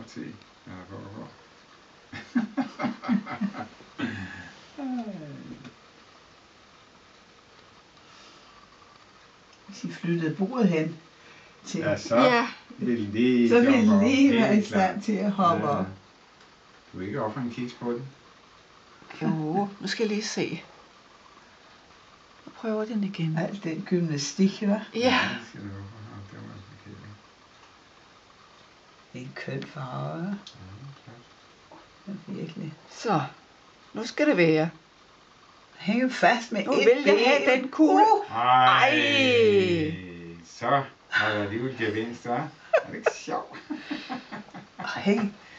te. Ja, Hvis I flyttede bordet hen til, ja, så vil lige så vil komme op. lige være i Helt klart. stand til at hoppe op. Du vil ikke ofre en kiks på den? Jo, nu skal jeg lige se. Jeg prøver den igen. Alt den gymnastik, hva'? Ja. Det skal du ofre. Det var forkert. Det er en køn farve, hva'? Ja, virkelig. Så, nu skal det være. Hænge fast med Nu et vil jeg ben. have den kugle. Ej. Så har der alligevel gevinst, hva'? Er det ikke sjovt?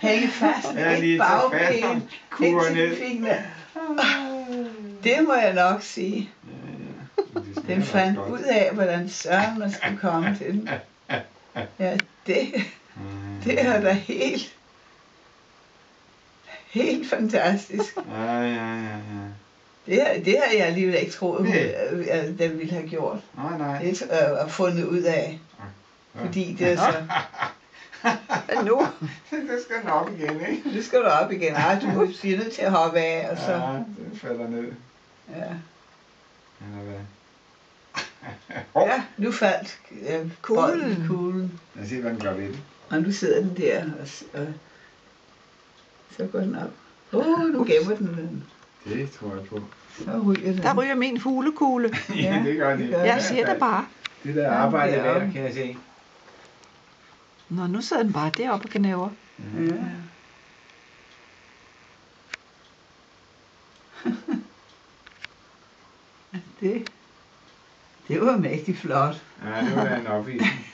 Hænge fast med Ja, lige et tage fat bagben. om kurven ned. Indtil fik den. Det må jeg nok sige. Den fandt ud af, hvordan søren man skulle komme til den. Ja, det er da helt fantastisk. Ja. Det har jeg alligevel ikke troet, at den ville have gjort. Nej. Det er fundet ud af. Fordi det er så... Hvad nu? Det skal den op igen, ikke? Nu skal du op igen. Ej, du må blive nødt til at hoppe af, og så... Ja, den falder ned. Ja. Eller hvad? Ja, nu faldt kuglen. Lad os se, hvad den gør ved det. Og nu sidder den der, og så går den op. Nu gemmer den. Det tror jeg på. Så ryger den. Der ryger min fuglekugle. Ja, det gør det. Jeg siger det bare. Det der arbejde er værd, kan jeg se. Nå, nu sidder den bare deroppe og gnaver. Ja. Det var mægtig flot. Ja, det var da en opvisning.